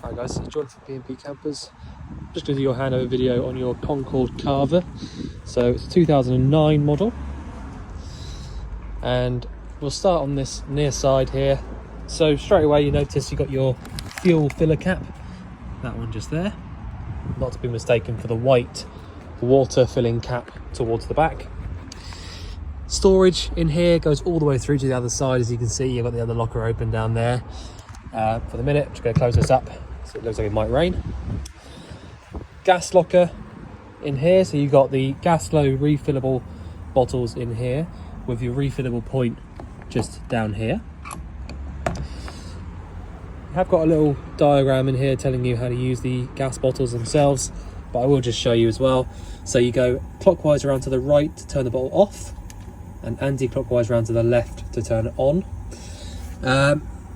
Hi guys, it's John from B&B Campers. Just going to do your handover video on your Concorde Carver. So it's a 2009 model, and we'll start on this near side here. So straight away you notice you got your fuel filler cap, that one just there, not to be mistaken for the white water filling cap towards the back. Storage in here goes all the way through to the other side. As you can see, you've got the other locker open down there. For the minute, I'm just going to close this up so it looks like it might rain. Gas locker in here, so you've got the gas flow refillable bottles in here with your refillable point just down here. I have got a little diagram in here telling you how to use the gas bottles themselves, but I will just show you as well. So you go clockwise around to the right to turn the bottle off, and anti-clockwise around to the left to turn it on.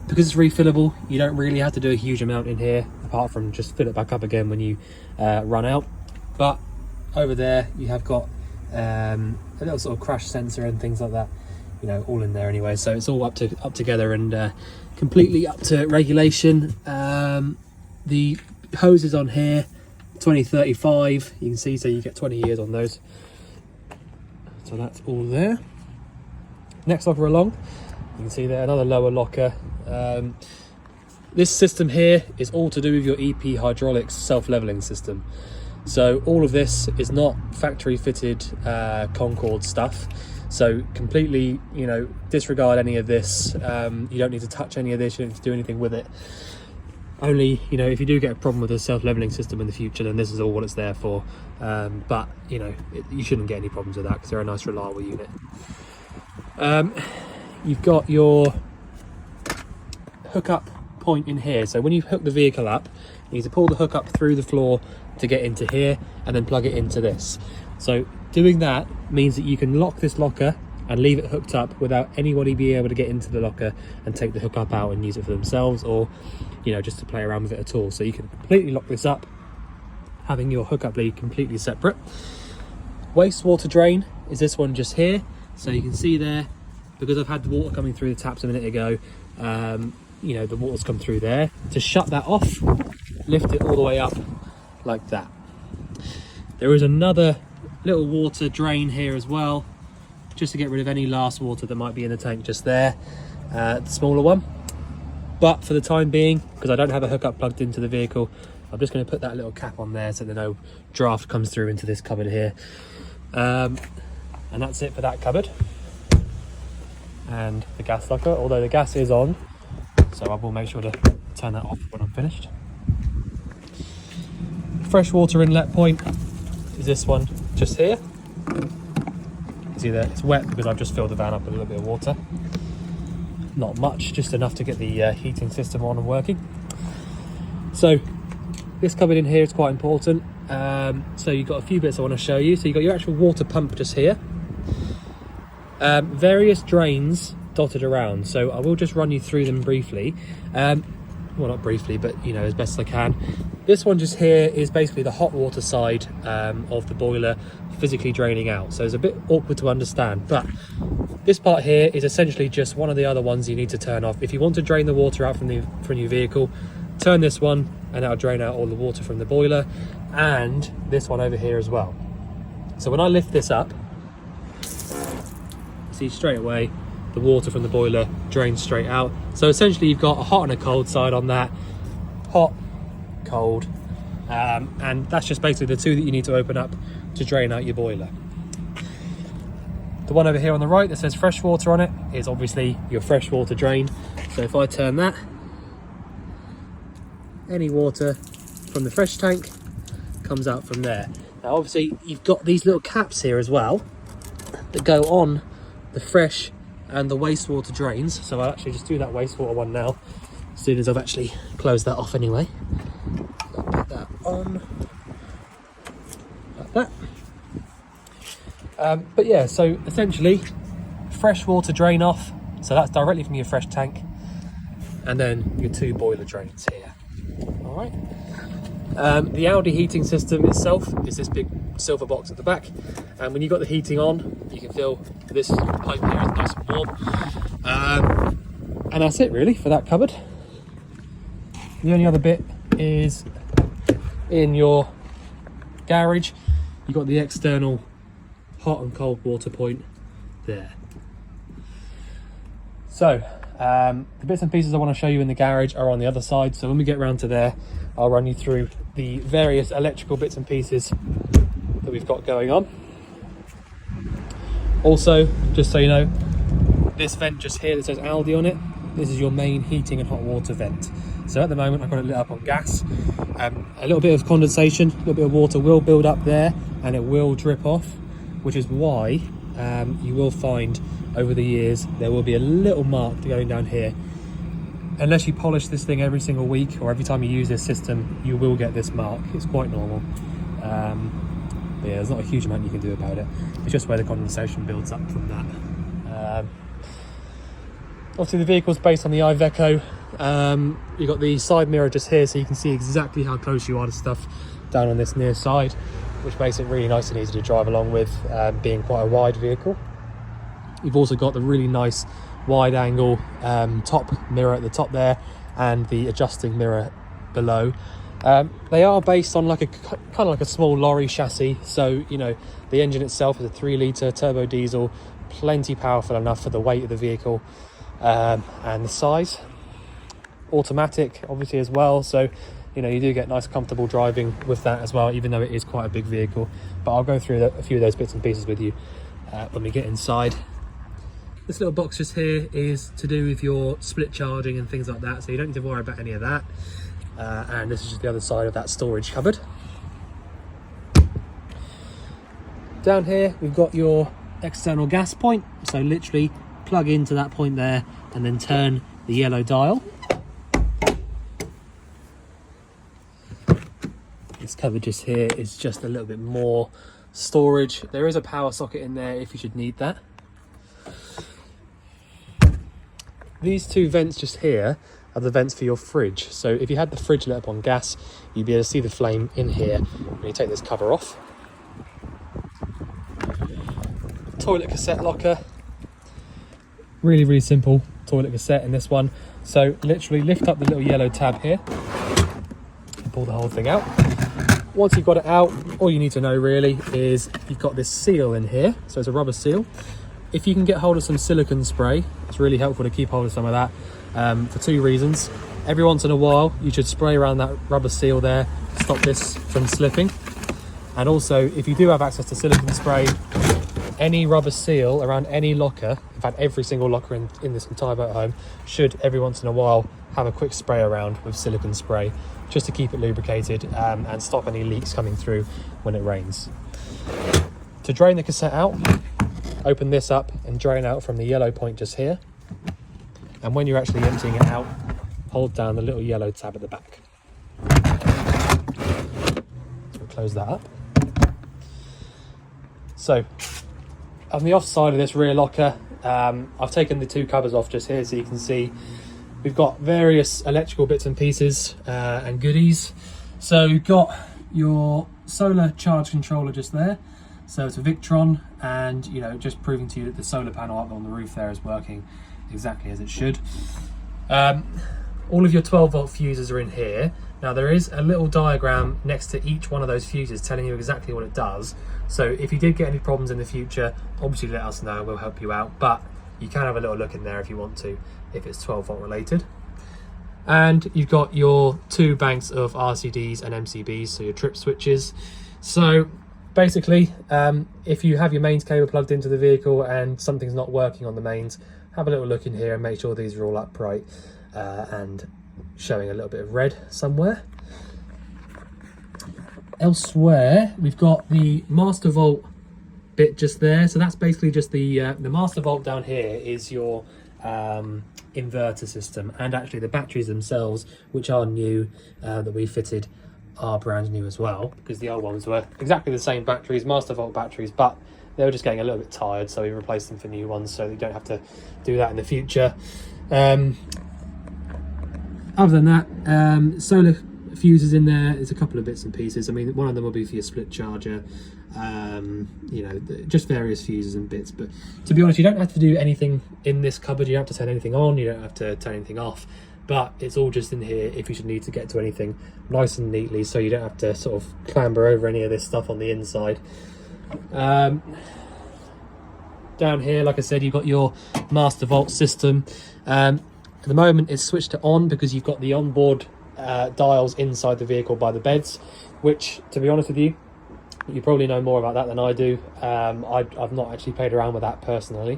Because it's refillable, you don't really have to do a huge amount in here, apart from just fill it back up again when you run out. But over there you have got a little sort of crash sensor and things like that, you know, all in there anyway. So it's all up together and completely up to regulation. The hoses on here 2035, you can see, so you get 20 years on those. So that's all there. Next locker along, you can see there another lower locker. This system here is all to do with your EP hydraulics self-leveling system. So all of this is not factory fitted Concorde stuff. So completely, you know, disregard any of this. You don't need to touch any of this, you don't need to do anything with it. Only, you know, if you do get a problem with a self-leveling system in the future, then this is all what it's there for. But, you know, you shouldn't get any problems with that because they're a nice reliable unit. You've got your hookup point in here. So when you hook the vehicle up, you need to pull the hook up through the floor to get into here and then plug it into this. So doing that means that you can lock this locker and leave it hooked up without anybody being able to get into the locker and take the hook up out and use it for themselves, or, you know, just to play around with it at all. So you can completely lock this up, having your hookup lead completely separate. Wastewater drain is this one just here. So you can see there, because I've had the water coming through the taps a minute ago, you know, the water's come through there. To shut that off, lift it all the way up like that. There is another little water drain here as well, just to get rid of any last water that might be in the tank just there, the smaller one. But for the time being, because I don't have a hookup plugged into the vehicle, I'm just going to put that little cap on there so that no draft comes through into this cupboard here. And that's it for that cupboard. And the gas locker, although the gas is on, so I will make sure to turn that off when I'm finished. Freshwater inlet point is this one just here. You see that it's wet because I've just filled the van up with a little bit of water. Not much, just enough to get the heating system on and working. So this cupboard in here is quite important. So you've got a few bits I want to show you. So you've got your actual water pump just here. Various drains dotted around, so I will just run you through them briefly. Well, not briefly, but, you know, as best as I can. This one just here is basically the hot water side of the boiler physically draining out, so it's a bit awkward to understand, but this part here is essentially just one of the other ones you need to turn off. If you want to drain the water out from your vehicle, turn this one and that'll drain out all the water from the boiler, and this one over here as well. So when I lift this up, see straight away the water from the boiler drains straight out. So essentially you've got a hot and a cold side on that. Hot, cold, and that's just basically the two that you need to open up to drain out your boiler. The one over here on the right that says freshwater on it is obviously your freshwater drain. So if I turn that, any water from the fresh tank comes out from there. Now obviously you've got these little caps here as well that go on the fresh and the wastewater drains. So I'll actually just do that wastewater one now, as soon as I've actually closed that off anyway. I'll put that on like that. But yeah, so essentially fresh water drain off, so that's directly from your fresh tank, and then your two boiler drains here. All right. The Audi heating system itself is this big silver box at the back, and when you've got the heating on, you can feel this pipe here is nice and warm. And that's it really for that cupboard. The only other bit is in your garage. You've got the external hot and cold water point there. So the bits and pieces I want to show you in the garage are on the other side, so when we get around to there I'll run you through the various electrical bits and pieces that we've got going on. Also, just so you know, this vent just here that says Aldi on it, this is your main heating and hot water vent. So at the moment I've got it lit up on gas. A little bit of condensation, a little bit of water will build up there and it will drip off, which is why you will find over the years there will be a little mark going down here. Unless you polish this thing every single week or every time you use this system, you will get this mark. It's quite normal. But yeah, there's not a huge amount you can do about it. It's just where the condensation builds up from that. Obviously the vehicle's based on the Iveco. You've got the side mirror just here, so you can see exactly how close you are to stuff down on this near side, which makes it really nice and easy to drive along with, being quite a wide vehicle. You've also got the really nice wide angle top mirror at the top there and the adjusting mirror below. They are based on like a kind of like a small lorry chassis, so you know the engine itself is a 3-litre turbo diesel, plenty powerful enough for the weight of the vehicle and the size. Automatic obviously as well, so you know you do get nice comfortable driving with that as well, even though it is quite a big vehicle. But I'll go through a few of those bits and pieces with you when we get inside. This little box just here is to do with your split charging and things like that, so you don't need to worry about any of that. And this is just the other side of that storage cupboard. Down here we've got your external gas point, so literally plug into that point there and then turn the yellow dial. This cupboard just here is just a little bit more storage. There is a power socket in there if you should need that. These two vents just here are the vents for your fridge. So if you had the fridge lit up on gas, you'd be able to see the flame in here when you take this cover off. Toilet cassette locker. Really, really simple toilet cassette in this one. So literally lift up the little yellow tab here and pull the whole thing out. Once you've got it out, all you need to know really is you've got this seal in here. So it's a rubber seal. If you can get hold of some silicone spray, it's really helpful to keep hold of some of that for two reasons. Every once in a while, you should spray around that rubber seal there to stop this from slipping. And also, if you do have access to silicone spray, any rubber seal around any locker, in fact every single locker in this entire motorhome, should every once in a while have a quick spray around with silicone spray just to keep it lubricated and stop any leaks coming through when it rains. To drain the cassette out, open this up and drain out from the yellow point just here. And when you're actually emptying it out, hold down the little yellow tab at the back. So we'll close that up. So on the off side of this rear locker, I've taken the two covers off just here so you can see we've got various electrical bits and pieces and goodies. So you've got your solar charge controller just there. So it's a Victron, and you know, just proving to you that the solar panel up on the roof there is working exactly as it should. All of your 12-volt fuses are in here. Now there is a little diagram next to each one of those fuses telling you exactly what it does. So if you did get any problems in the future, obviously let us know, we'll help you out. But you can have a little look in there if you want to, if it's 12-volt related. And you've got your two banks of RCDs and MCBs, so your trip switches. So basically, if you have your mains cable plugged into the vehicle and something's not working on the mains, have a little look in here and make sure these are all upright and showing a little bit of red somewhere. Elsewhere, we've got the master volt bit just there. So that's basically just the master volt down here is your inverter system, and actually the batteries themselves, which are new, that we fitted, are brand new as well, because the old ones were exactly the same batteries, master volt batteries, but they were just getting a little bit tired, so we replaced them for new ones so you don't have to do that in the future. Other than that, solar fuses in there. There's a couple of bits and pieces. I mean, one of them will be for your split charger, you know, just various fuses and bits. But to be honest, you don't have to do anything in this cupboard. You don't have to turn anything on, you don't have to turn anything off. but it's all just in here if you should need to get to anything, nice and neatly, so you don't have to sort of clamber over any of this stuff on the inside. Down here, like I said, you've got your master vault system. At the moment it's switched to on because you've got the onboard dials inside the vehicle by the beds, which, to be honest with you, you probably know more about that than I do. I've not actually played around with that personally.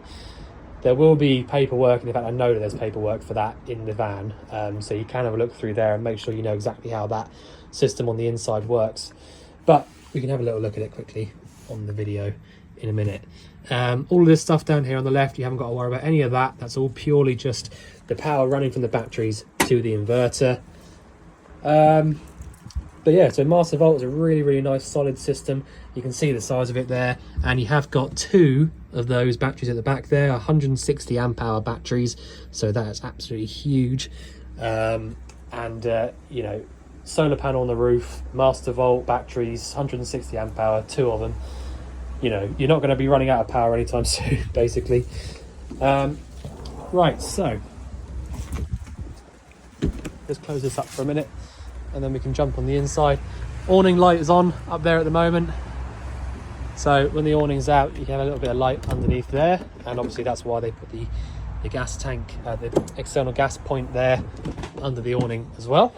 There will be paperwork, and in fact I know that there's paperwork for that in the van, so you can have a look through there and make sure you know exactly how that system on the inside works. But we can have a little look at it quickly on the video in a minute. All of this stuff down here on the left, you haven't got to worry about any of that. That's all purely just the power running from the batteries to the inverter. But yeah, so Master Vault is a really nice solid system. You can see the size of it there, and you have got 2 of those batteries at the back there, 160 amp hour batteries, so that is absolutely huge. You know, solar panel on the roof, Master Vault batteries, 160 amp hour, 2 of them. You know, you're not going to be running out of power anytime soon, basically. Right, so let's close this up for a minute, and then we can jump on the inside. Awning light is on up there at the moment, so when the awning's out you can have a little bit of light underneath there, and obviously that's why they put the gas tank, the external gas point there under the awning as well.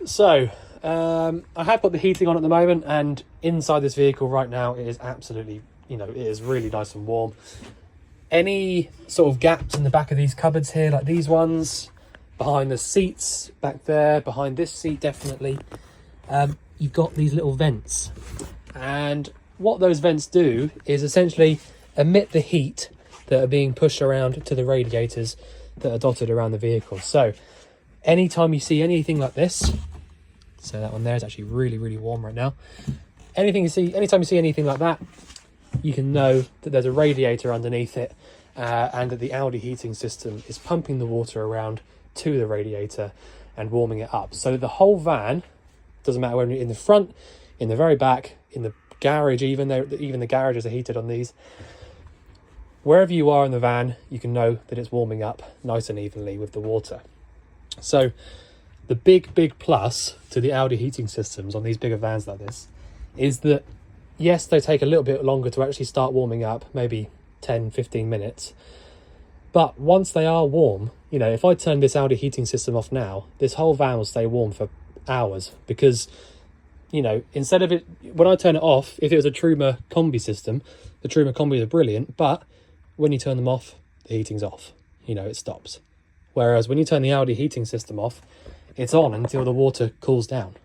So I have got the heating on at the moment, and inside this vehicle right now it is absolutely, you know, it is really nice and warm. Any sort of gaps in the back of these cupboards here, like these ones, behind the seats back there, behind this seat definitely, you've got these little vents, and what those vents do is essentially emit the heat that are being pushed around to the radiators that are dotted around the vehicle. So anytime you see anything like this, so that one there is actually really warm right now, anytime you see anything like that, you can know that there's a radiator underneath it, and that the Audi heating system is pumping the water around to the radiator and warming it up. So the whole van, doesn't matter whether you're in the front, in the very back, in the garage, even the garages are heated on these, wherever you are in the van, you can know that it's warming up nice and evenly with the water. So the big plus to the Audi heating systems on these bigger vans like this is that, yes, they take a little bit longer to actually start warming up, maybe 10-15 minutes, but once they are warm, you know, if I turn this Audi heating system off now, this whole van will stay warm for hours, because, you know, instead of it, when I turn it off, if it was a Truma combi system, the Truma combis are brilliant, but when you turn them off, the heating's off, you know, it stops. Whereas when you turn the Audi heating system off, it's on until the water cools down,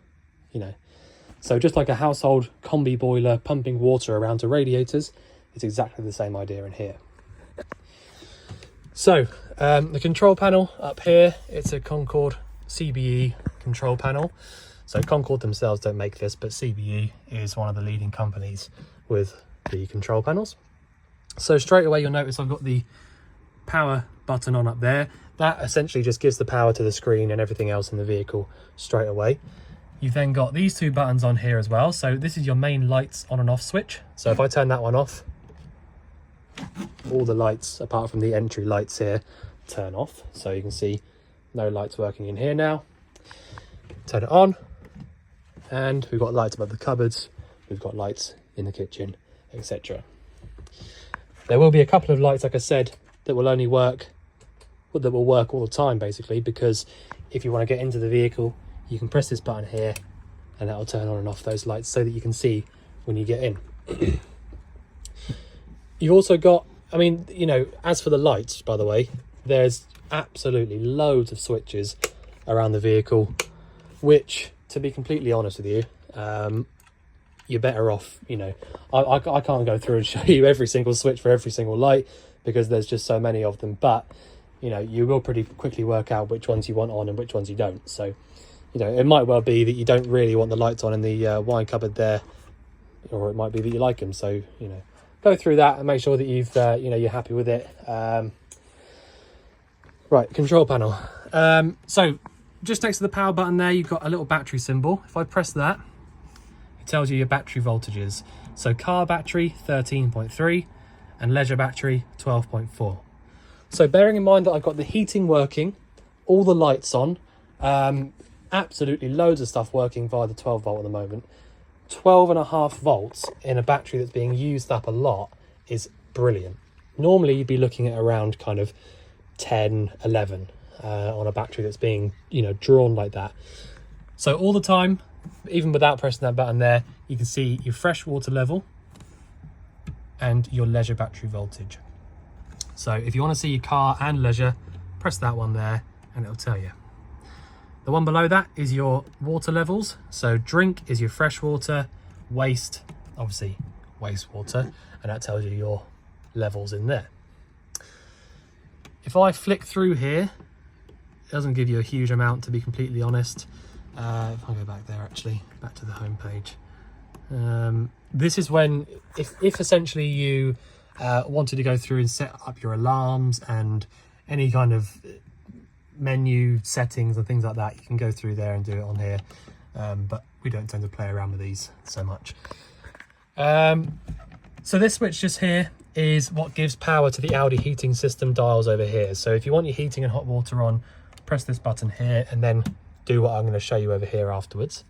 you know. So just like a household combi boiler pumping water around to radiators, it's exactly the same idea in here. So the control panel up here, it's a Concorde CBE control panel. So Concorde themselves don't make this, but CBE is one of the leading companies with the control panels. So straight away you'll notice I've got the power button on up there. That essentially just gives the power to the screen and everything else in the vehicle straight away. You've then got these 2 buttons on here as well. So this is your main lights on and off switch. So if I turn that one off, all the lights apart from the entry lights here turn off, so you can see no lights working in here now. Turn it on, and we've got lights above the cupboards, we've got lights in the kitchen, etc. There will be a couple of lights, like I said, that will only work, that will work all the time basically, because if you want to get into the vehicle you can press this button here and that will turn on and off those lights so that you can see when you get in. You've also got, I mean, you know, as for the lights, by the way, there's absolutely loads of switches around the vehicle, which, to be completely honest with you, you're better off, you know, I can't go through and show you every single switch for every single light because there's just so many of them, but, you know, you will pretty quickly work out which ones you want on and which ones you don't. So, you know, it might well be that you don't really want the lights on in the wine cupboard there, or it might be that you like them, so, you know, go through that and make sure that you've you know, you're happy with it. Right, control panel. So just next to the power button there, you've got a little battery symbol. If I press that, it tells you your battery voltages. So car battery 13.3 and leisure battery 12.4. So bearing in mind that I've got the heating working, all the lights on, absolutely loads of stuff working via the 12 volt at the moment. 12.5 volts in a battery that's being used up a lot is brilliant. Normally you'd be looking at around kind of 10, 11 on a battery that's being, you know, drawn like that. So all the time, even without pressing that button there, you can see your fresh water level and your leisure battery voltage. So if you want to see your car and leisure, press that one there and it'll tell you. The one below that is your water levels. So drink is your fresh water, waste, obviously wastewater, and that tells you your levels in there. If I flick through here, it doesn't give you a huge amount, to be completely honest. If I go back there, actually, back to the home page. This is when, if essentially you wanted to go through and set up your alarms and any kind of menu settings and things like that, you can go through there and do it on here. But we don't tend to play around with these so much. So this switch just here is what gives power to the Audi heating system dials over here. So if you want your heating and hot water on, press this button here and then do what I'm going to show you over here afterwards.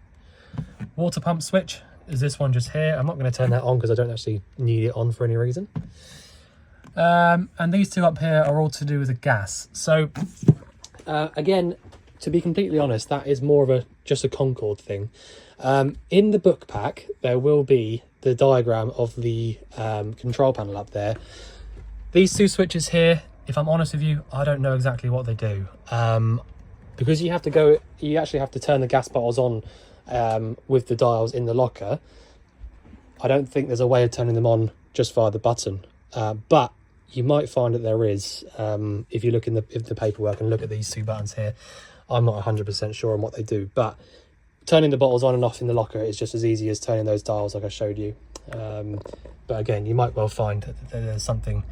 Water pump switch is this one just here. I'm not going to turn that on because I don't actually need it on for any reason. And these two up here are all to do with the gas. So again, to be completely honest, that is more of just a Concorde thing. In the book pack, there will be the diagram of the control panel up there. These two switches here, if I'm honest with you, I don't know exactly what they do. Because you actually have to turn the gas bottles on with the dials in the locker. I don't think there's a way of turning them on just via the button. But you might find that there is, if you look in the paperwork and look at these two buttons here. I'm not 100% sure on what they do, but turning the bottles on and off in the locker is just as easy as turning those dials like I showed you. But again, you might well find that there's something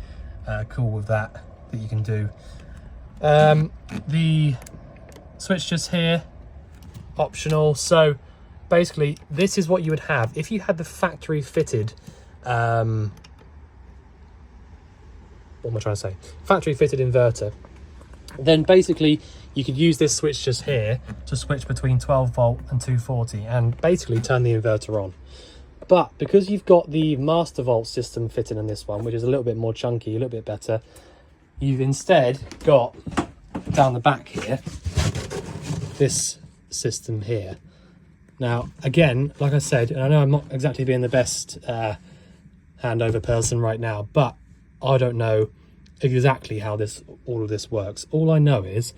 cool with that you can do. The switch just here, optional. So basically this is what you would have if you had the factory fitted what am I trying to say, factory fitted inverter. Then basically you could use this switch just here to switch between 12 volt and 240 and basically turn the inverter on. But because you've got the master volt system fitted in this one, which is a little bit more chunky, a little bit better, you've instead got down the back here this system here. Now again, like I said, and I know I'm not exactly being the best handover person right now, but I don't know exactly how all of this works. All I know is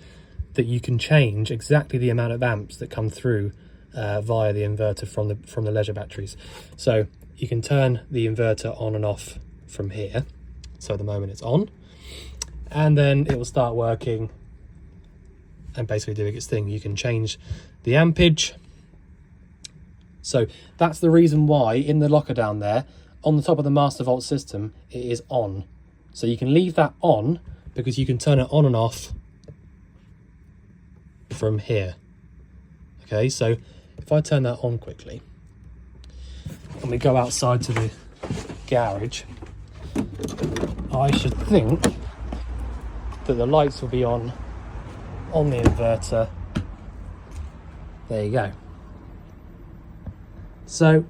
that you can change exactly the amount of amps that come through via the inverter from the leisure batteries. So you can turn the inverter on and off from here. So at the moment it's on, and then it will start working and basically doing its thing. You can change the ampage. So that's the reason why in the locker down there, on the top of the master volt system, it is on. So you can leave that on because you can turn it on and off from here. Okay, so if I turn that on quickly and we go outside to the garage, I should think that the lights will be on the inverter. There you go. So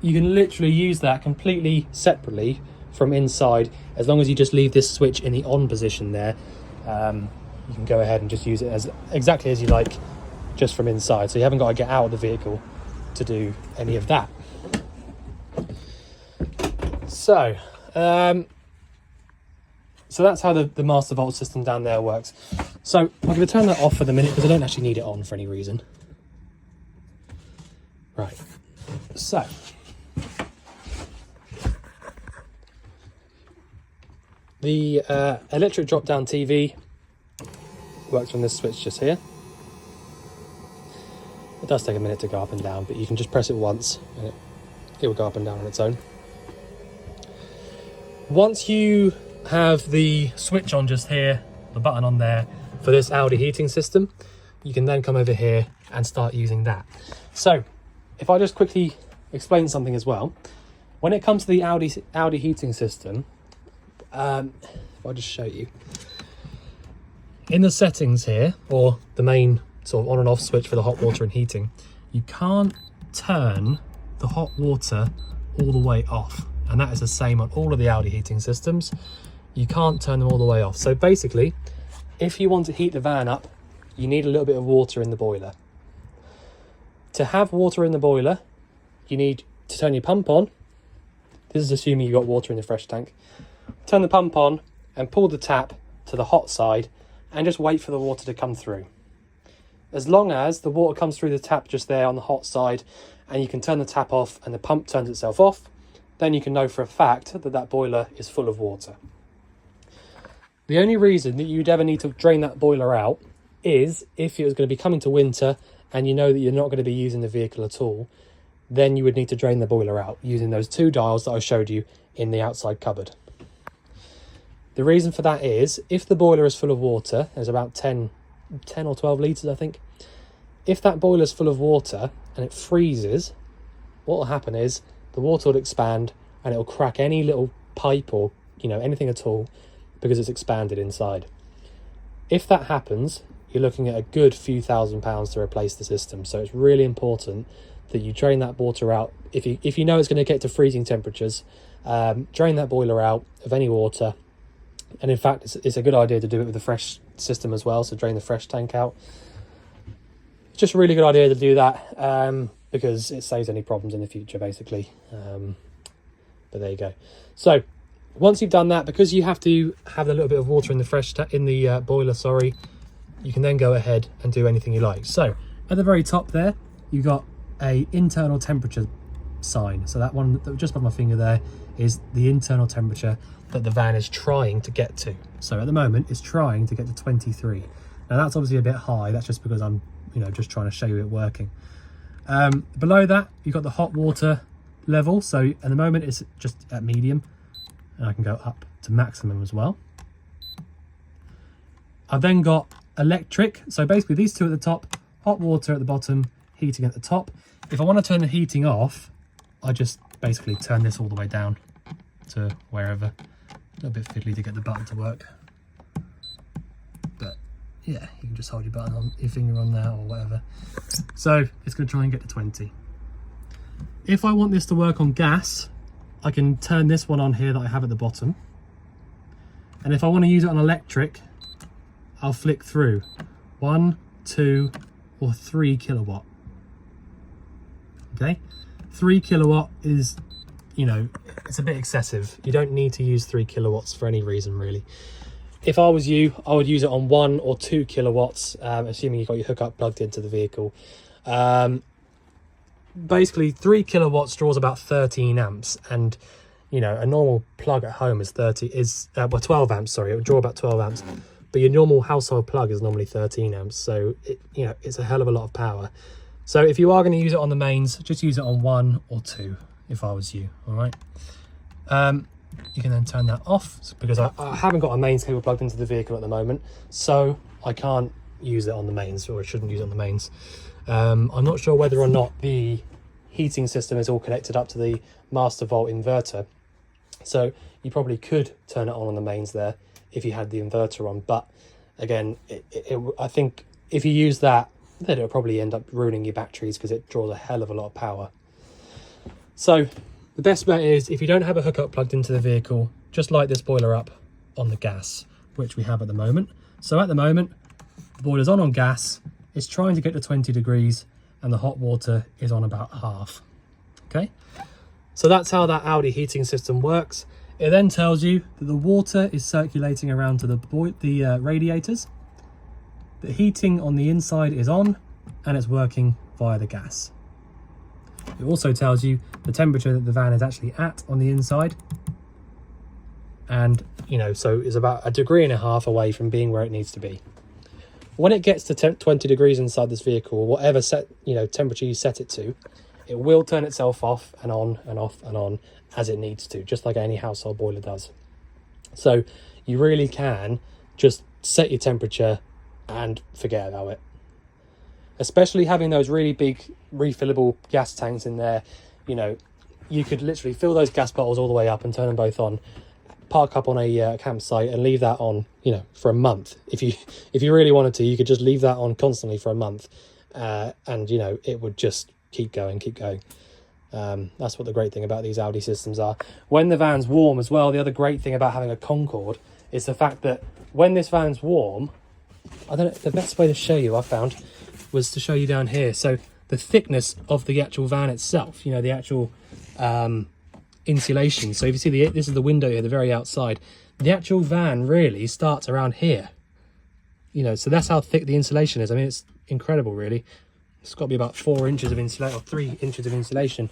you can literally use that completely separately from inside, as long as you just leave this switch in the on position there. You can go ahead and just use it as exactly as you like, just from inside, so you haven't got to get out of the vehicle to do any of that. So so that's how the master volt system down there works. So I'm going to turn that off for the minute because I don't actually need it on for any reason. Right, so the electric drop down TV works from this switch just here. It does take a minute to go up and down, but you can just press it once and it will go up and down on its own. Once you have the switch on just here, the button on there for this Audi heating system, you can then come over here and start using that. So if I just quickly explain something as well, when it comes to the Audi heating system, I'll just show you. In the settings here, or the main sort of on and off switch for the hot water and heating, you can't turn the hot water all the way off. And that is the same on all of the Audi heating systems. You can't turn them all the way off. So basically, if you want to heat the van up, you need a little bit of water in the boiler. To have water in the boiler, you need to turn your pump on. This is assuming you've got water in the fresh tank. Turn the pump on and pull the tap to the hot side and just wait for the water to come through. As long as the water comes through the tap just there on the hot side and you can turn the tap off and the pump turns itself off, then you can know for a fact that that boiler is full of water. The only reason that you'd ever need to drain that boiler out is if it was going to be coming to winter and you know that you're not going to be using the vehicle at all, then you would need to drain the boiler out using those 2 dials that I showed you in the outside cupboard. The reason for that is if the boiler is full of water, there's about 10 or 12 litres I think. If that boiler is full of water and it freezes, what will happen is the water will expand and it will crack any little pipe or anything at all because it's expanded inside. If that happens, you're looking at a good few £1,000s to replace the system. So it's really important that you drain that water out. If you know it's going to get to freezing temperatures, drain that boiler out of any water. And in fact, it's a good idea to do it with the fresh system as well. So drain the fresh tank out. It's just a really good idea to do that because it saves any problems in the future, basically. But there you go. So once you've done that, because you have to have a little bit of water in the boiler, you can then go ahead and do anything you like. So at the very top there, you've got a internal temperature sign. So that one just above my finger there is the internal temperature that the van is trying to get to. So at the moment it's trying to get to 23. Now that's obviously a bit high. That's just because I'm just trying to show you it working. Below that you've got the hot water level. So at the moment it's just at medium, and I can go up to maximum as well. I've then got electric. So basically these two at the top, hot water at the bottom, heating at the top. If I want to turn the heating off, I just basically turn this all the way down to wherever. A little bit fiddly to get the button to work, but yeah, you can just hold your button on your finger on there or whatever. So it's going to try and get to 20. If I want this to work on gas, I can turn this one on here that I have at the bottom, and if I want to use it on electric, I'll flick through 1, 2 or 3 kilowatt. Okay, 3 kilowatt is, it's a bit excessive. You don't need to use 3 kilowatts for any reason, really. If I was you, I would use it on 1 or 2 kilowatts, assuming you've got your hookup plugged into the vehicle. Basically 3 kilowatts draws about 13 amps, and a normal plug at home is 12 amps. Sorry, it would draw about 12 amps, but your normal household plug is normally 13 amps. So it's a hell of a lot of power. So if you are going to use it on the mains, just use it on 1 or 2 if I was you. All right. You can then turn that off because I haven't got a mains cable plugged into the vehicle at the moment, so I can't use it on the mains, or I shouldn't use it on the mains. I'm not sure whether or not the heating system is all connected up to the master volt inverter, so you probably could turn it on the mains there if you had the inverter on, but again, I think if you use that, then it'll probably end up ruining your batteries because it draws a hell of a lot of power. So the best bet is, if you don't have a hookup plugged into the vehicle, just light this boiler up on the gas, which we have at the moment. So at the moment, the boiler's on gas, it's trying to get to 20 degrees, and the hot water is on about half. Okay, so that's how that Audi heating system works. It then tells you that the water is circulating around to the radiators. The heating on the inside is on, and it's working via the gas. It also tells you the temperature that the van is actually at on the inside, and so it's about 1.5 degrees away from being where it needs to be. When it gets to 20 degrees inside this vehicle, or whatever temperature you set it to, it will turn itself off and on and off and on as it needs to, just like any household boiler does. So you really can just set your temperature and forget about it. Especially having those really big refillable gas tanks in there, you could literally fill those gas bottles all the way up and turn them both on park up on a campsite and leave that on, you know, for a month. If you really wanted to, you could just leave that on constantly for a month, and you know, it would just keep going. That's what the great thing about these Audi systems are. When the van's warm as well, the other great thing about having a Concorde is the fact that when this van's warm, I don't know, the best way to show you, I found, was to show you down here. So the thickness of the actual van itself, you know, the actual insulation. So if you see this is the window here, the very outside, the actual van really starts around here, you know, so that's how thick the insulation is. I mean, it's incredible, really. It's got to be about 4 inches of insulation, or 3 inches of insulation,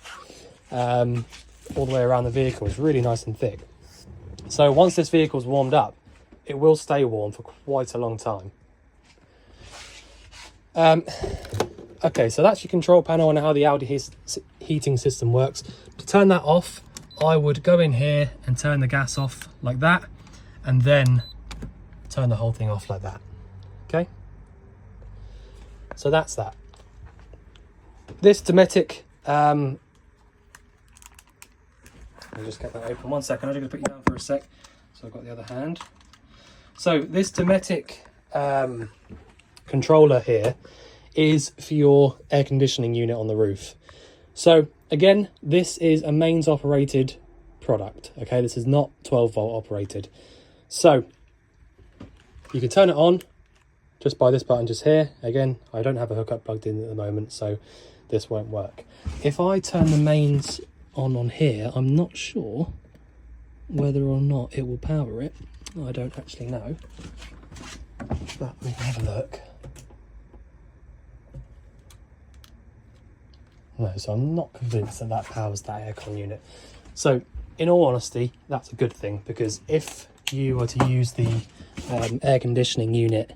all the way around the vehicle. It's really nice and thick. So once this vehicle's warmed up, it will stay warm for quite a long time. Okay, so that's your control panel and how the Audi heating system works. To turn that off, I would go in here and turn the gas off like that, and then turn the whole thing off like that. Okay, so that's that. This Dometic, let me just get that open 1 second. I'm just going to put you down for a sec, so I've got the other hand. So this Dometic controller here is for your air conditioning unit on the roof. So again, this is a mains operated product. Okay, this is not 12 volt operated. So you can turn it on just by this button just here. Again, I don't have a hookup plugged in at the moment, so this won't work. If I turn the mains on here, I'm not sure whether or not it will power it. I don't actually know, but we can have a look. No, so I'm not convinced that that powers that aircon unit. So in all honesty, that's a good thing, because if you were to use the air conditioning unit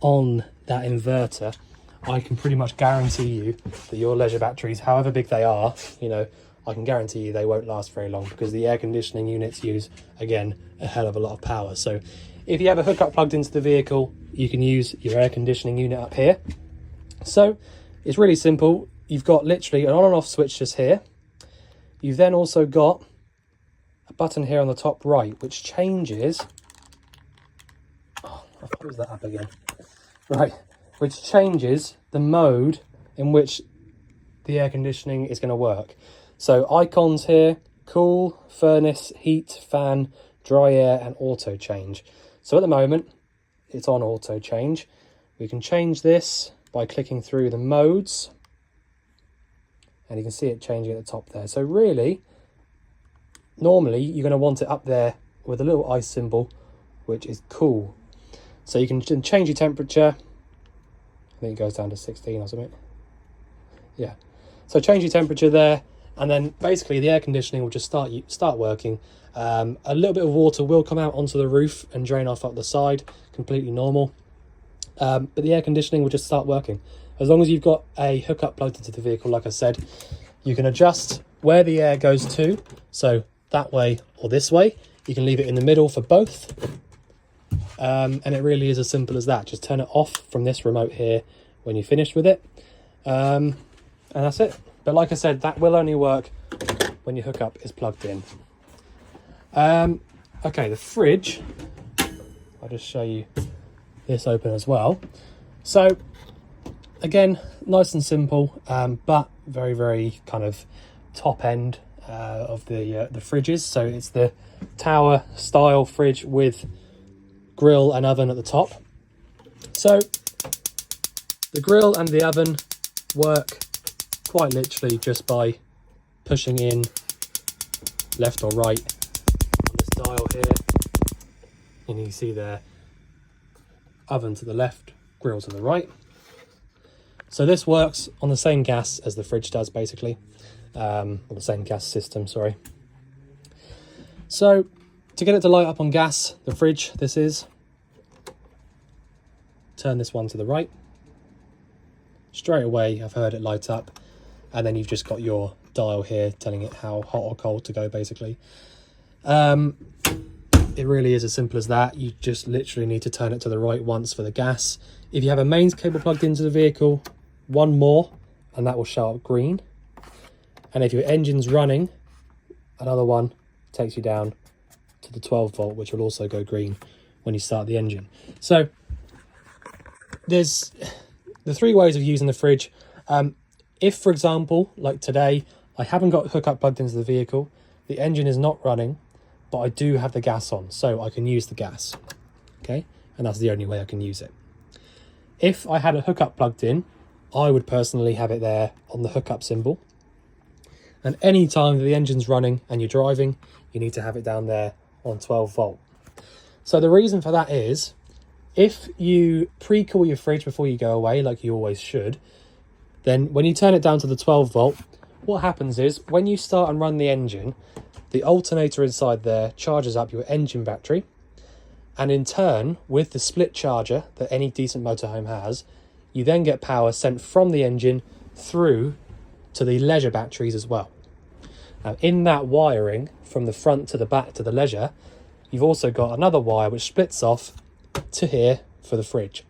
on that inverter, I can pretty much guarantee you that your leisure batteries, however big they are, you know, I can guarantee you they won't last very long, because the air conditioning units use, again, a hell of a lot of power. So if you have a hookup plugged into the vehicle, you can use your air conditioning unit up here. So it's really simple. You've got literally an on and off switch just here. You've then also got a button here on the top right, which changes, oh, I've closed that up again. Right, which changes the mode in which the air conditioning is going to work. So icons here: cool, furnace, heat, fan, dry air, and auto change. So at the moment, it's on auto change. We can change this by clicking through the modes, and you can see it changing at the top there. So really, normally you're going to want it up there with a little ice symbol, which is cool. So you can change your temperature. I think it goes down to 16 or something. Yeah. So change your temperature there, and then basically the air conditioning will just start working. A little bit of water will come out onto the roof and drain off up the side, completely normal. But the air conditioning will just start working. As long as you've got a hookup plugged into the vehicle, like I said, you can adjust where the air goes to. So that way or this way, you can leave it in the middle for both. And it really is as simple as that. Just turn it off from this remote here when you're finished with it. And that's it. But like I said, that will only work when your hookup is plugged in. Okay, the fridge, I'll just show you this open as well. So again, nice and simple, but very, very kind of top end of the fridges. So it's the tower style fridge with grill and oven at the top. So the grill and the oven work quite literally just by pushing in left or right on this dial here, and you can see there, oven to the left, grill to the right. So this works on the same gas as the fridge does, basically, or the same gas system, sorry. So to get it to light up on gas, the fridge, this is, turn this one to the right. Straight away, I've heard it light up, and then you've just got your dial here telling it how hot or cold to go, basically. It really is as simple as that. You just literally need to turn it to the right once for the gas. If you have a mains cable plugged into the vehicle, one more, and that will show up green. And if your engine's running, another one takes you down to the 12 volt, which will also go green when you start the engine. So there's the three ways of using the fridge. If, for example, like today, I haven't got hookup plugged into the vehicle, the engine is not running, but I do have the gas on, so I can use the gas, okay? And that's the only way I can use it. If I had a hookup plugged in, I would personally have it there on the hookup symbol. And any time the engine's running and you're driving, you need to have it down there on 12 volt. So the reason for that is, if you pre-cool your fridge before you go away, like you always should, then when you turn it down to the 12 volt, what happens is when you start and run the engine, the alternator inside there charges up your engine battery. And in turn, with the split charger that any decent motorhome has, you then get power sent from the engine through to the leisure batteries as well. Now, in that wiring, from the front to the back to the leisure, you've also got another wire which splits off to here for the fridge.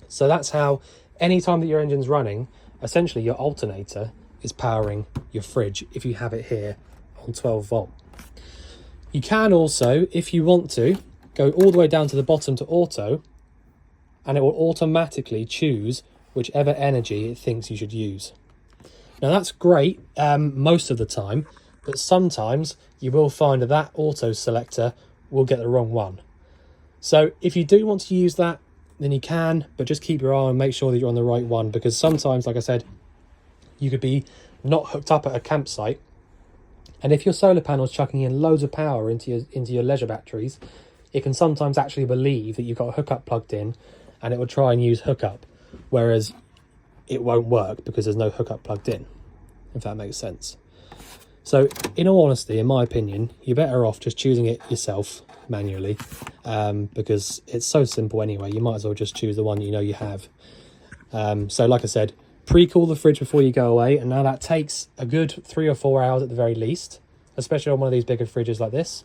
So that's how, anytime that your engine's running, essentially your alternator is powering your fridge if you have it here on 12 volt. You can also, if you want to, go all the way down to the bottom to auto, and it will automatically choose whichever energy it thinks you should use. Now that's great most of the time, but sometimes you will find that auto selector will get the wrong one. So if you do want to use that, then you can, but just keep your eye on, make sure that you're on the right one, because sometimes, like I said, you could be not hooked up at a campsite, and if your solar panel is chucking in loads of power into your leisure batteries, it can sometimes actually believe that you've got a hookup plugged in, and it will try and use hookup, whereas it won't work because there's no hookup plugged in, if that makes sense. So in all honesty, in my opinion, you're better off just choosing it yourself manually, because it's so simple anyway. You might as well just choose the one you know you have. So like I said, pre-cool the fridge before you go away, and now that takes a good 3 or 4 hours at the very least, especially on one of these bigger fridges like this.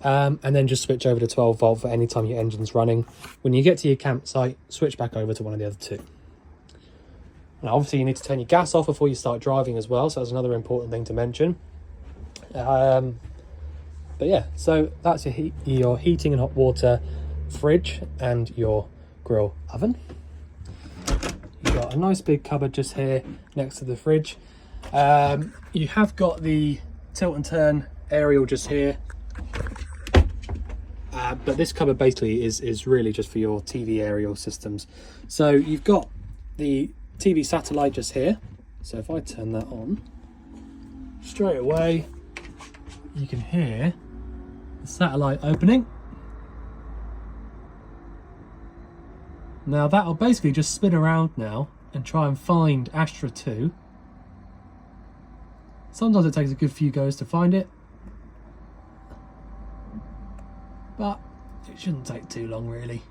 And then just switch over to 12 volt for any time your engine's running. When you get to your campsite, switch back over to one of the other two. Now obviously you need to turn your gas off before you start driving as well, so that's another important thing to mention. But yeah, so that's your heating and hot water fridge and your grill oven. You've got a nice big cupboard just here next to the fridge. You have got the tilt and turn aerial just here. But this cupboard basically is really just for your TV aerial systems. So you've got the TV satellite just here. So if I turn that on, straight away you can hear the satellite opening. Now that'll basically just spin around now and try and find Astra 2. Sometimes it takes a good few goes to find it, but it shouldn't take too long really.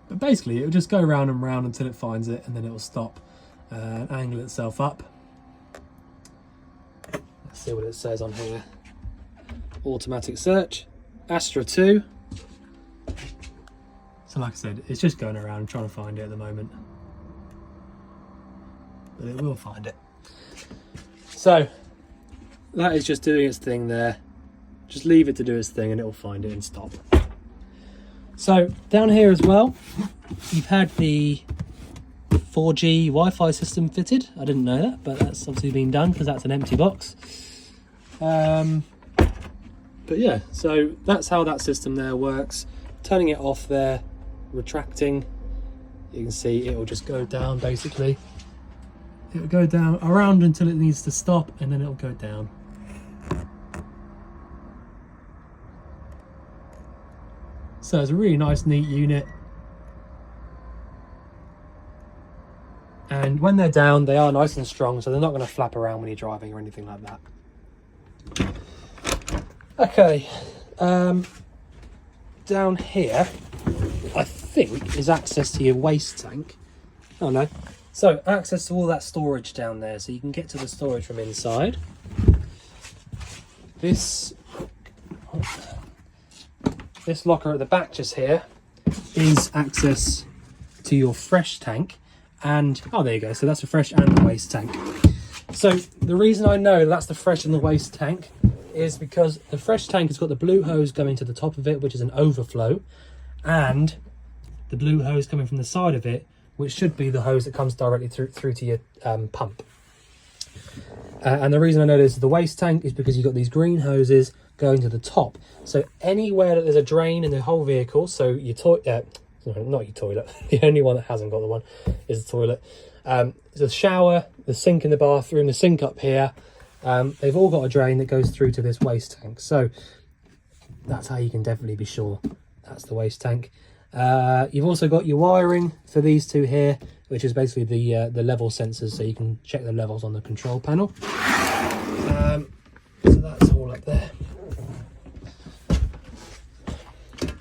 But basically it'll just go round and round until it finds it, and then it'll stop and angle itself up. Let's see what it says on here. Automatic search, Astra 2. So like I said, it's just going around trying to find it at the moment, but it will find it. So that is just doing its thing there. Just leave it to do its thing and it will find it and stop. So down here as well, you've had the 4G Wi-Fi system fitted. I didn't know that, but that's obviously been done because that's an empty box. But yeah, so that's how that system there works. Turning it off there, retracting, you can see it will just go down basically. It will go down around until it needs to stop, and then it will go down. So it's a really nice, neat unit. And when they're down, they are nice and strong, so they're not going to flap around when you're driving or anything like that. Okay, down here, I think, is access to your waste tank. Oh no. So, access to all that storage down there, so you can get to the storage from inside. This locker at the back just here is access to your fresh tank. And, oh there you go, so that's a fresh and a waste tank. So the reason I know that's the fresh and the waste tank is because the fresh tank has got the blue hose going to the top of it, which is an overflow, and the blue hose coming from the side of it, which should be the hose that comes directly through to your pump. And the reason I know this is the waste tank is because you've got these green hoses going to the top. So anywhere that there's a drain in the whole vehicle, so your toilet, not your toilet, the only one that hasn't got the one is the toilet. The shower, the sink in the bathroom, the sink up here, they've all got a drain that goes through to this waste tank. So that's how you can definitely be sure that's the waste tank. You've also got your wiring for these two here, which is basically the level sensors, so you can check the levels on the control panel. So that's all up there.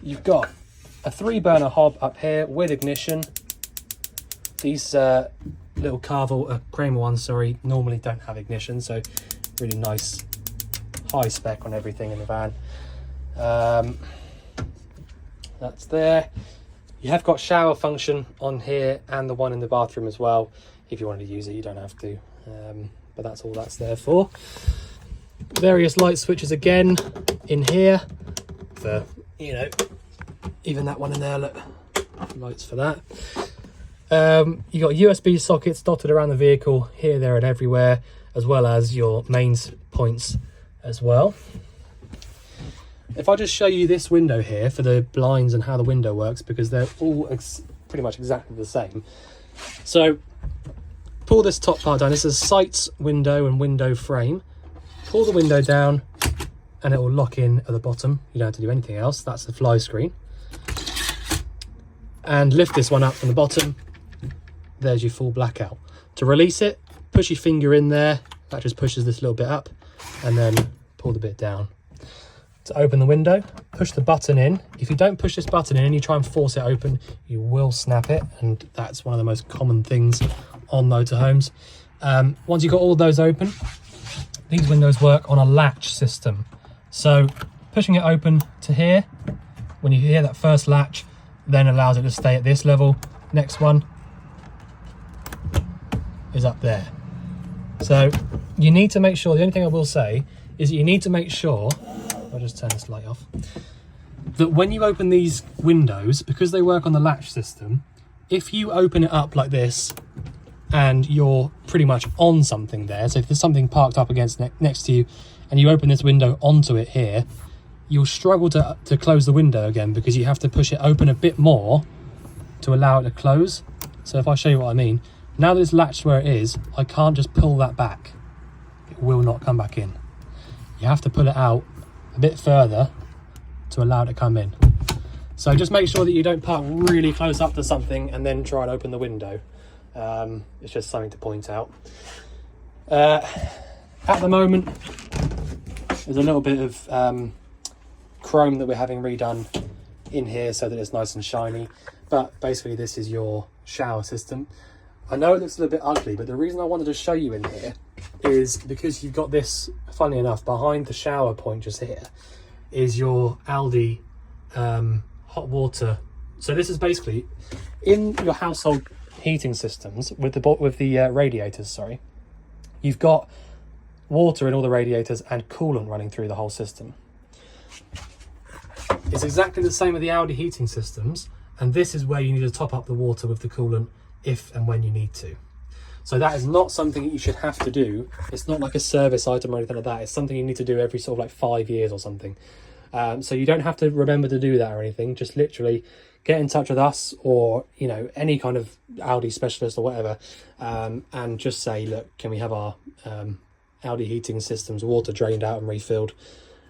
You've got a 3-burner hob up here with ignition. These little Carver, Kramer ones, sorry, normally don't have ignition, so really nice high spec on everything in the van. That's there. You have got shower function on here and the one in the bathroom as well. If you wanted to use it, you don't have to, but that's all that's there for. Various light switches again in here for, you know, even that one in there, look, lights for that. You got USB sockets dotted around the vehicle here, there and everywhere, as well as your mains points as well. If I just show you this window here for the blinds and how the window works, because they're all pretty much exactly the same. So pull this top part down. This is a sights window and window frame. Pull the window down and it will lock in at the bottom. You don't have to do anything else. That's the fly screen. And lift this one up from the bottom. There's your full blackout. To release it, push your finger in there. That just pushes this little bit up, and then pull the bit down. To open the window, push the button in. If you don't push this button in and you try and force it open, you will snap it, and that's one of the most common things on motorhomes. Once you've got all of those open, these windows work on a latch system. So pushing it open to here, when you hear that first latch, then allows it to stay at this level. Next one is up there. So you need to make sure, the only thing I will say is that you need to make sure, I'll just turn this light off, that when you open these windows, because they work on the latch system, if you open it up like this and you're pretty much on something there, so if there's something parked up against next to you and you open this window onto it here, you'll struggle to close the window again, because you have to push it open a bit more to allow it to close. So if I show you what I mean, now that it's latched where it is, I can't just pull that back. It will not come back in. You have to pull it out a bit further to allow it to come in. So just make sure that you don't park really close up to something and then try and open the window. It's just something to point out. At the moment, there's a little bit of chrome that we're having redone in here so that it's nice and shiny, but basically this is your shower system. I know it looks a little bit ugly, but the reason I wanted to show you in here is because you've got this, funnily enough, behind the shower point just here is your Aldi hot water. So this is basically in your household heating systems with the radiators, sorry, you've got water in all the radiators and coolant running through the whole system. It's exactly the same with the Aldi heating systems, and this is where you need to top up the water with the coolant if and when you need to. So that is not something that you should have to do. It's not like a service item or anything like that. It's something you need to do every sort of like 5 years or something. So you don't have to remember to do that or anything. Just literally get in touch with us, or, you know, any kind of Aldi specialist or whatever, and just say, look, can we have our Aldi heating systems water drained out and refilled?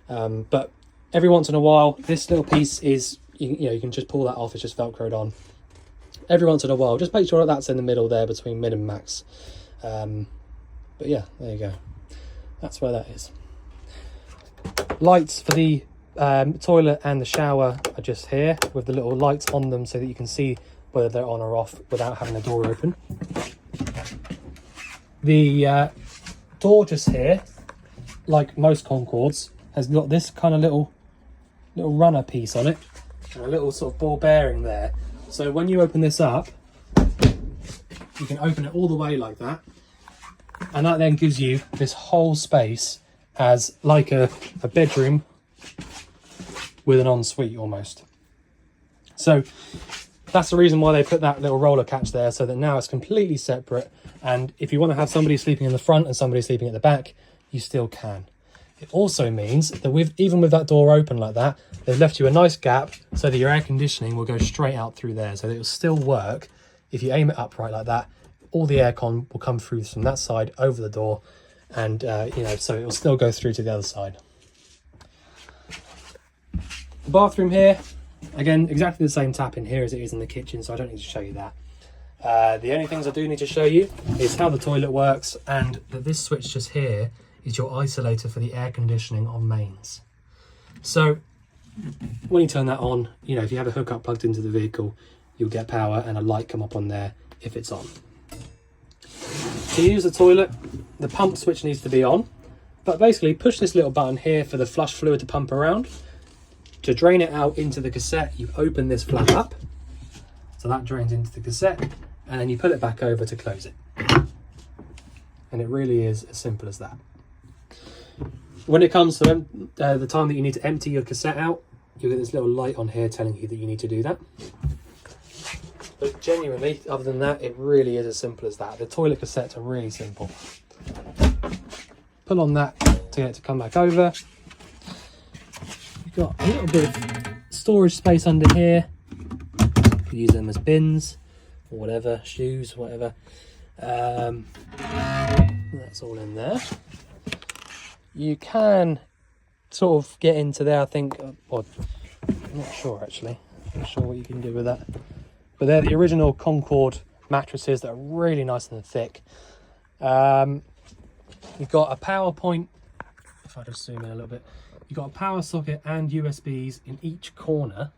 But every once in a while, this little piece is, you know, you can just pull that off. It's just velcroed on. Every once in a while, just make sure that that's in the middle there between min and max. But yeah, there you go. That's where that is. Lights for the toilet and the shower are just here with the little lights on them so that you can see whether they're on or off without having the door open. The door just here, like most Concordes, has got this kind of little runner piece on it and a little sort of ball bearing there. So when you open this up, you can open it all the way like that, And that then gives you this whole space as like a bedroom with an ensuite almost. So that's the reason why they put that little roller catch there, so that now it's completely separate. And if you want to have somebody sleeping in the front and somebody sleeping at the back, you still can. It also means that even with that door open like that, they've left you a nice gap so that your air conditioning will go straight out through there. So that it will still work. If you aim it upright like that, all the aircon will come through from that side over the door, and you know, so it will still go through to the other side. The bathroom here, again, exactly the same tap in here as it is in the kitchen, so I don't need to show you that. The only things I do need to show you is how the toilet works, and that this switch just here is your isolator for the air conditioning on mains. So when you turn that on, you know, if you have a hookup plugged into the vehicle, you'll get power and a light come up on there if it's on. To use the toilet, the pump switch needs to be on, but basically push this little button here for the flush fluid to pump around. To drain it out into the cassette, you open this flap up, so that drains into the cassette, and then you pull it back over to close it. And it really is as simple as that. When it comes to the time that you need to empty your cassette out, you'll get this little light on here telling you that you need to do that. But genuinely, other than that, it really is as simple as that. The toilet cassettes are really simple. Pull on that to get it to come back over. You've got a little bit of storage space under here. You could use them as bins or whatever, shoes, whatever. That's all in there. You can sort of get into there, I think. Well, I'm not sure actually. I'm not sure what you can do with that. But they're the original Concorde mattresses that are really nice and thick. You've got a power point. If I just zoom in a little bit, you've got a power socket and USBs in each corner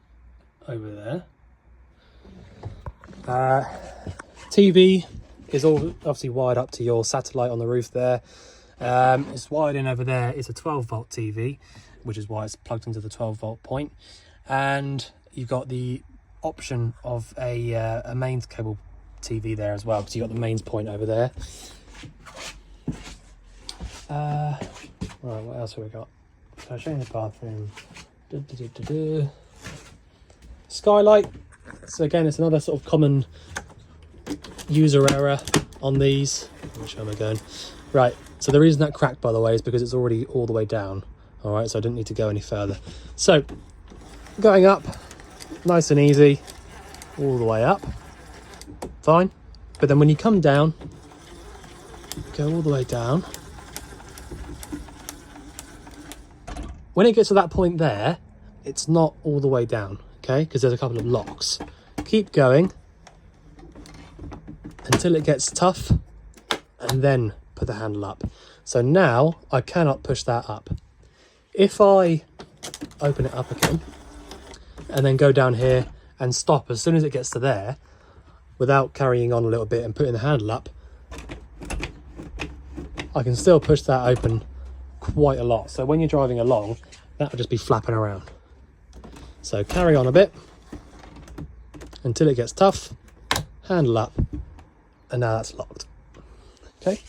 over there. TV is all obviously wired up to your satellite on the roof there. It's wired in over there. It's a 12-volt TV, which is why it's plugged into the 12-volt point. And you've got the option of a mains cable TV there as well, because you've got the mains point over there. Right, what else have we got? So I'll show you the bathroom. Skylight. So again, it's another sort of common user error on these. Which way am I going? Right, so the reason that cracked, by the way, is because it's already all the way down. All right, so I didn't need to go any further. So going up, nice and easy, all the way up, fine. But then when you come down, go all the way down. When it gets to that point there, it's not all the way down, okay? Because there's a couple of locks. Keep going until it gets tough, and then put the handle up. So now I cannot push that up. If I open it up again and then go down here and stop as soon as it gets to there, without carrying on a little bit and putting the handle up, I can still push that open quite a lot. So when you're driving along, that will just be flapping around. So carry on a bit until it gets tough, handle up, and now that's locked. Okay.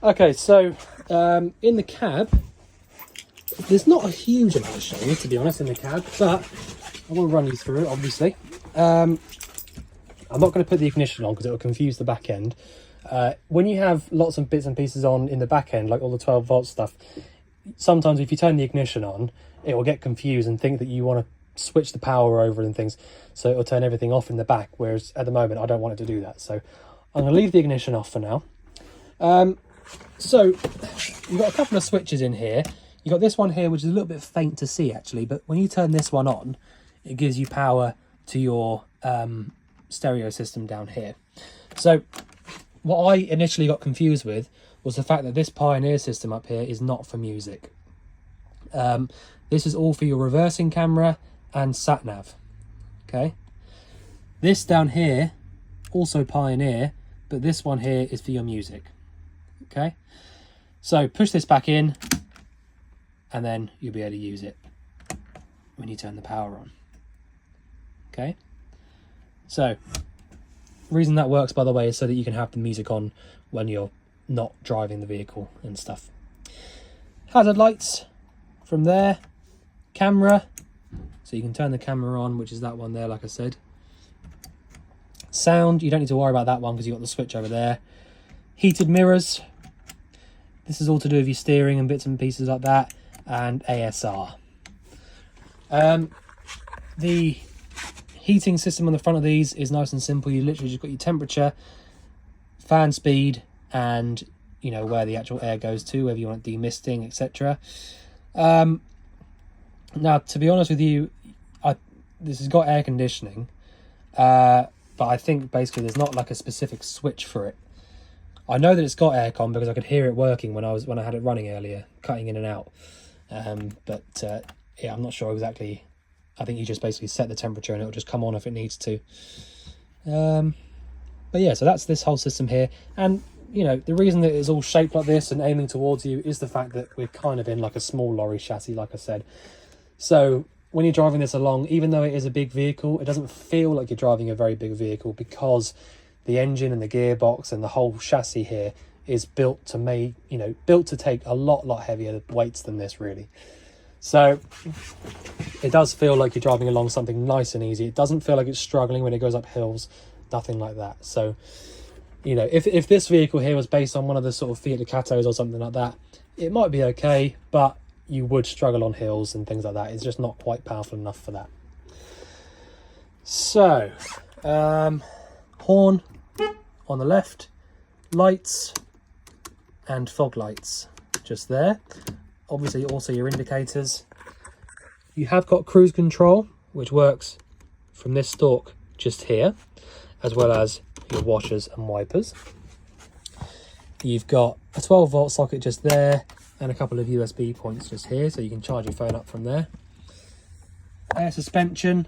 Okay, so in the cab, there's not a huge amount of showing, to be honest, in the cab, but I will run you through it, obviously. I'm not going to put the ignition on because it will confuse the back end. When you have lots of bits and pieces on in the back end, like all the 12-volt stuff, sometimes if you turn the ignition on, it will get confused and think that you want to switch the power over and things, so it will turn everything off in the back, whereas at the moment I don't want it to do that. So I'm going to leave the ignition off for now. So you've got a couple of switches in here. You've got this one here, which is a little bit faint to see actually, but when you turn this one on, it gives you power to your stereo system down here. So what I initially got confused with was the fact that this Pioneer system up here is not for music. This is all for your reversing camera and sat nav. Okay. This down here, also Pioneer, but this one here is for your music. Okay. So push this back in, and then you'll be able to use it when you turn the power on. Okay. So the reason that works, by the way, is so that you can have the music on when you're not driving the vehicle and stuff. Hazard lights from there. Camera, so you can turn the camera on, which is that one there, like I said. Sound, you don't need to worry about that one because you've got the switch over there. Heated mirrors, this is all to do with your steering and bits and pieces like that, and ASR. The heating system on the front of these is nice and simple. You literally just got your temperature, fan speed, and you know where the actual air goes to, whether you want it demisting, etc. Now, to be honest with you, this has got air conditioning, but I think basically there's not like a specific switch for it. I know that it's got aircon because I could hear it working when I had it running earlier, cutting in and out. Yeah, I'm not sure exactly. I think you just basically set the temperature and it'll just come on if it needs to. But yeah, so that's this whole system here. And you know, the reason that it's all shaped like this and aiming towards you is the fact that we're kind of in like a small lorry chassis, like I said. So when you're driving this along, even though it is a big vehicle, it doesn't feel like you're driving a very big vehicle because the engine and the gearbox and the whole chassis here is built to take a lot heavier weights than this, really. So it does feel like you're driving along something nice and easy. It doesn't feel like it's struggling when it goes up hills, nothing like that. So, you know, if this vehicle here was based on one of the sort of Fiat Ducatos or something like that, it might be okay, but you would struggle on hills and things like that. It's just not quite powerful enough for that. So, horn on the left, lights and fog lights just there. Obviously also your indicators. You have got cruise control, which works from this stalk just here, as well as your washers and wipers. You've got a 12-volt socket just there and a couple of USB points just here, so you can charge your phone up from there. Air suspension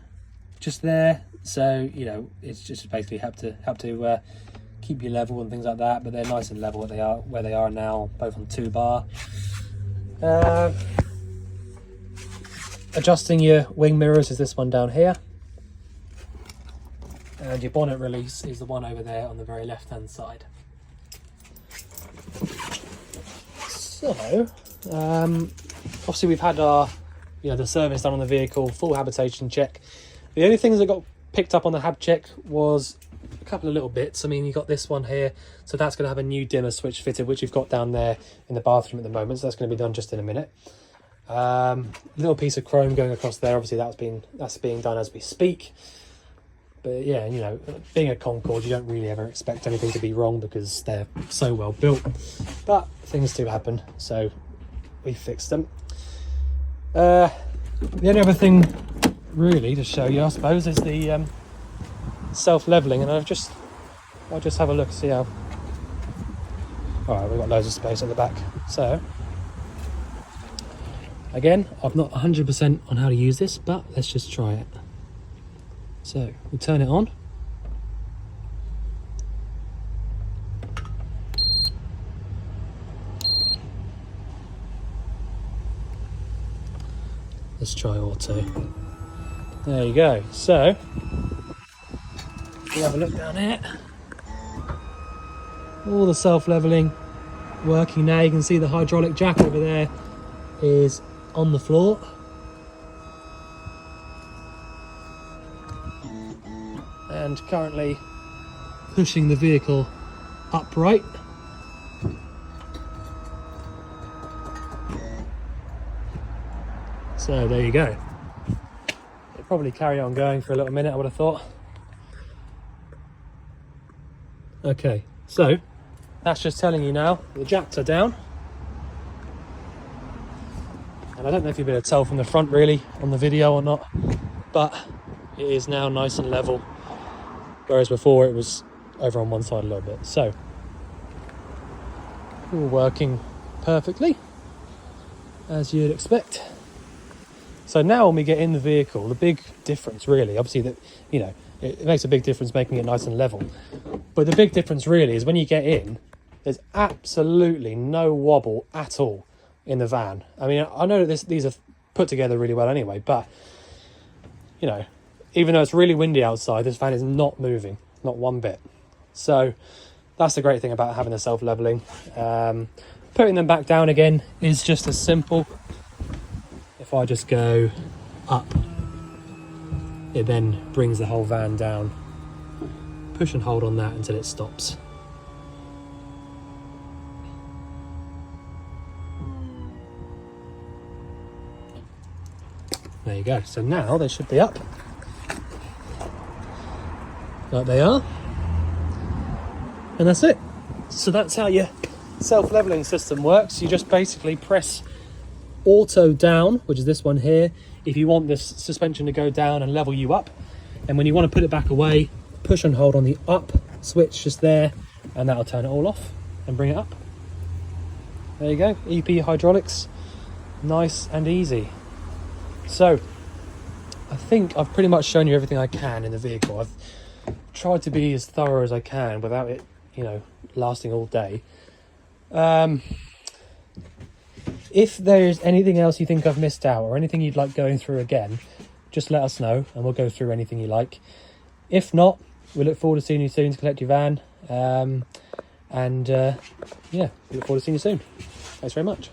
just there, so you know it's just basically help to keep you level and things like that. But they're nice and level where they are now, both on 2-bar. Adjusting your wing mirrors is this one down here, and your bonnet release is the one over there on the very left hand side. So obviously we've had our the service done on the vehicle, full habitation check. The only things that got picked up on the hab check was a couple of little bits. I mean, you got this one here, so that's going to have a new dimmer switch fitted, which you've got down there in the bathroom at the moment, so that's going to be done just in a minute. Little piece of chrome going across there, obviously that's being done as we speak. But yeah, you know, being a Concorde, you don't really ever expect anything to be wrong because they're so well built. But things do happen, so we fixed them. The only other thing really to show you, I suppose, is the self-leveling, and I'll just have a look, see how. All right, we've got loads of space at the back. So again, I'm not 100% on how to use this, but let's just try it. So we'll turn it on. Let's try auto. There you go. So if you have a look down here, all the self-leveling working now. You can see the hydraulic jack over there is on the floor. And currently pushing the vehicle upright. So there you go. It'll probably carry on going for a little minute, I would have thought. Okay, so that's just telling you now the jacks are down. And I don't know if you'll be able to tell from the front really on the video or not, but it is now nice and level, whereas before it was over on one side a little bit. So all working perfectly as you'd expect. So now when we get in the vehicle, the big difference really, obviously that, you know, it makes a big difference making it nice and level, but the big difference really is when you get in, there's absolutely no wobble at all in the van. I mean, I know that these are put together really well anyway, but you know, even though it's really windy outside, this van is not moving, not one bit. So that's the great thing about having the self-leveling. Putting them back down again is just as simple. If I just go up, it then brings the whole van down. Push and hold on that until it stops. There you go. So now they should be up. Like they are. And that's it. So that's how your self-leveling system works. You just basically press auto down, which is this one here, if you want this suspension to go down and level you up. And when you want to put it back away, push and hold on the up switch just there, and that'll turn it all off and bring it up. There you go. EP hydraulics. Nice and easy. So I think I've pretty much shown you everything I can in the vehicle. I've tried to be as thorough as I can without it, you know, lasting all day. If there's anything else you think I've missed out or anything you'd like going through again, just let us know and we'll go through anything you like. If not, we look forward to seeing you soon to collect your van. Yeah, we look forward to seeing you soon. Thanks very much.